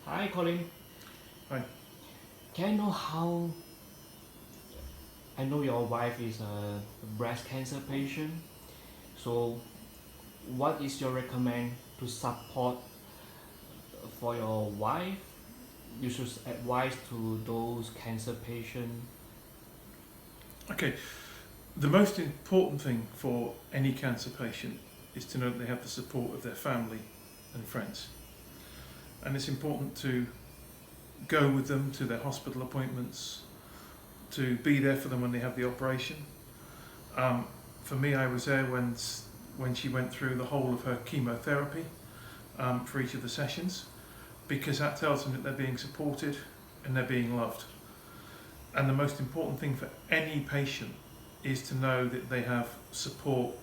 Hi, Colin. Hi. Can I know how? I know your wife is a breast cancer patient. So, what is your recommend to support for your wife? You should advise to those cancer patients. Okay, the most important thing for any cancer patient is to know that they have the support of their family and friends. And it's important to go with them to their hospital appointments, to be there for them when they have the operation. For me, I was there when she went through the whole of her chemotherapy for each of the sessions, because that tells them that they're being supported and they're being loved. And the most important thing for any patient is to know that they have support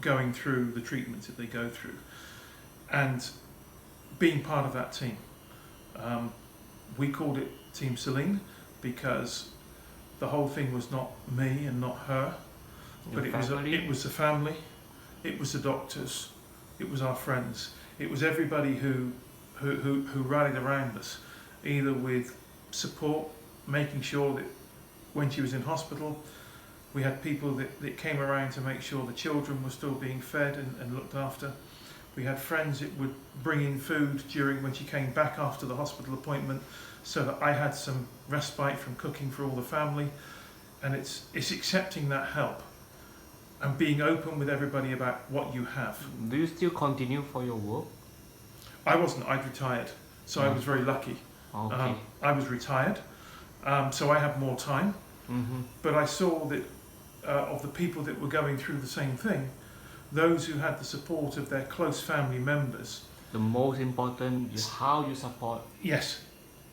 going through the treatments that they go through and being part of that team. We called it Team Celine because the whole thing was not me and not her, but it was the family, it was the doctors, it was our friends, it was everybody who rallied around us, either with support, making sure that when she was in hospital, we had people that came around to make sure the children were still being fed and looked after. We had friends that would bring in food during when she came back after the hospital appointment, so that I had some respite from cooking for all the family. And it's accepting that help and being open with everybody about what you have. Do you still continue for your work? I wasn't, I'd retired, so I was very lucky. Okay. I was retired, so I had more time, but I saw that of the people that were going through the same thing, those who had the support of their close family members. The most important is how you support. Yes,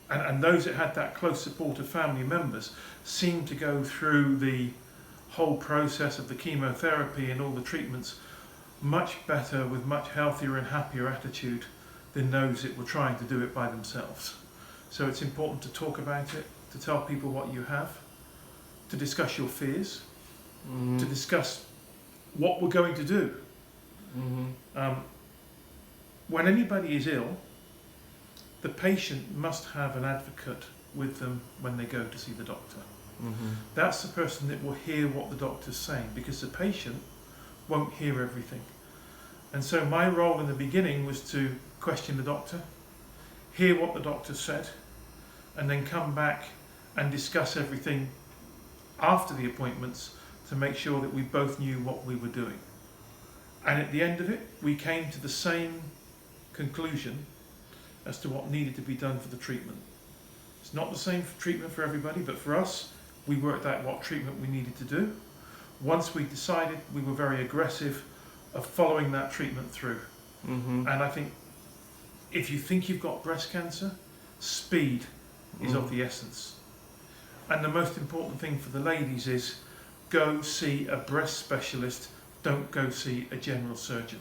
and those that had that close support of family members seemed to go through the whole process of the chemotherapy and all the treatments much better, with much healthier and happier attitude than those that were trying to do it by themselves. So it's important to talk about it, to tell people what you have, to discuss your fears, to discuss what we're going to do. When anybody is ill, the patient must have an advocate with them when they go to see the doctor. That's the person that will hear what the doctor's saying, because the patient won't hear everything. And so my role in the beginning was to question the doctor, hear what the doctor said, and then come back and discuss everything after the appointments to make sure that we both knew what we were doing. And at the end of it, we came to the same conclusion as to what needed to be done for the treatment. It's not the same treatment for everybody, but for us, we worked out what treatment we needed to do. Once we decided, we were very aggressive of following that treatment through. And I think if you think you've got breast cancer, speed is of the essence. And the most important thing for the ladies is go see a breast specialist, don't go see a general surgeon.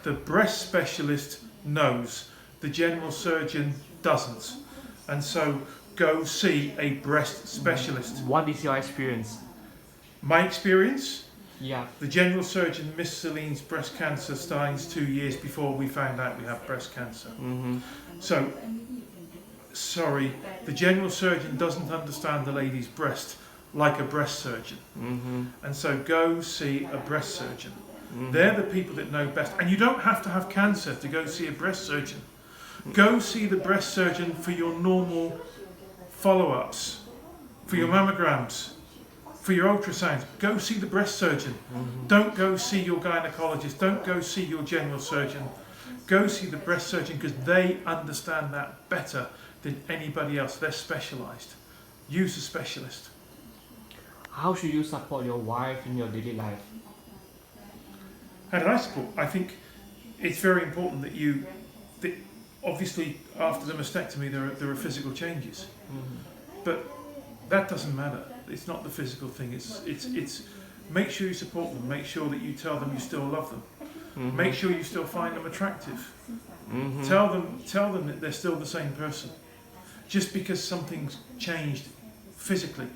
The breast specialist knows, the general surgeon doesn't. And so go see a breast specialist. What is your experience? My experience? Yeah. The general surgeon missed Celine's breast cancer signs 2 years before we found out we have breast cancer. So, sorry, the general surgeon doesn't understand the lady's breast like a breast surgeon. And so go see a breast surgeon. They're the people that know best. And you don't have to have cancer to go see a breast surgeon. Go see the breast surgeon for your normal follow-ups, for your mammograms, for your ultrasounds. Go see the breast surgeon. Don't go see your gynecologist. Don't go see your general surgeon. Go see the breast surgeon, because they understand that better than anybody else. They're specialised. Use a specialist. How should you support your wife in your daily life? How did I support? I think it's very important that obviously after the mastectomy there are physical changes, but that doesn't matter. It's not the physical thing. It's make sure you support them. Make sure that you tell them you still love them. Make sure you still find them attractive. Tell them that they're still the same person. Just because something's changed physically,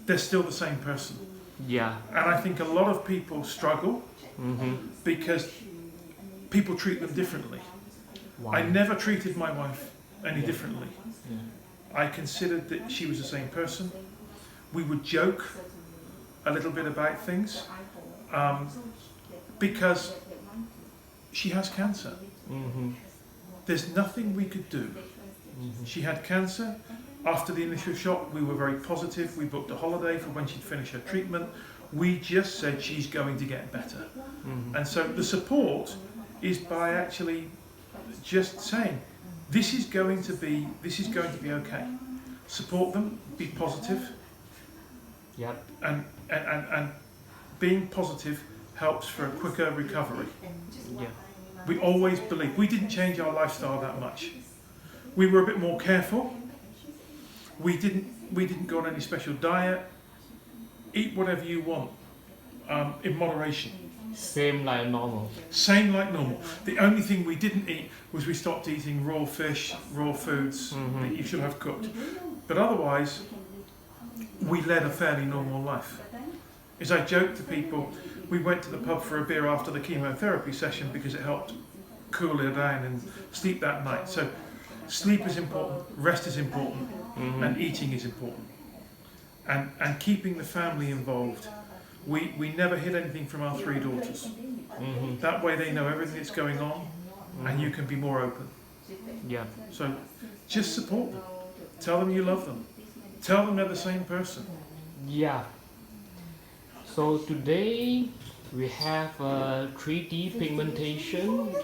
they're still the same person. Yeah. And I think a lot of people struggle because people treat them differently. Why? I never treated my wife any Yeah. differently. Yeah. I considered that she was the same person. We would joke a little bit about things because she has cancer. Mm-hmm. There's nothing we could do. Mm-hmm. She had cancer. After the initial shock, we were very positive. We booked a holiday for when she'd finish her treatment. We just said she's going to get better. Mm-hmm. And so the support is by actually just saying, this is going to be okay. Support them, be positive, Yep. and being positive helps for a quicker recovery. Yeah. We always believe, we didn't change our lifestyle that much. We were a bit more careful. We didn't go on any special diet. Eat whatever you want, in moderation. Same like normal. Same like normal. The only thing we didn't eat was we stopped eating raw fish, raw foods that you should have cooked. But otherwise, we led a fairly normal life. As I joke to people, we went to the pub for a beer after the chemotherapy session because it helped cool her down and sleep that night. So sleep is important, rest is important, and eating is important. And keeping the family involved. We never hid anything from our 3 daughters. Mm-hmm. That way they know everything that's going on and you can be more open. Yeah. So just support them. Tell them you love them. Tell them they're the same person. Yeah. So today we have a 3D pigmentation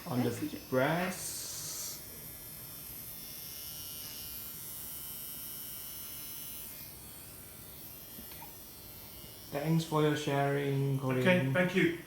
on the breast. Thanks for your sharing, Colin. Okay, thank you.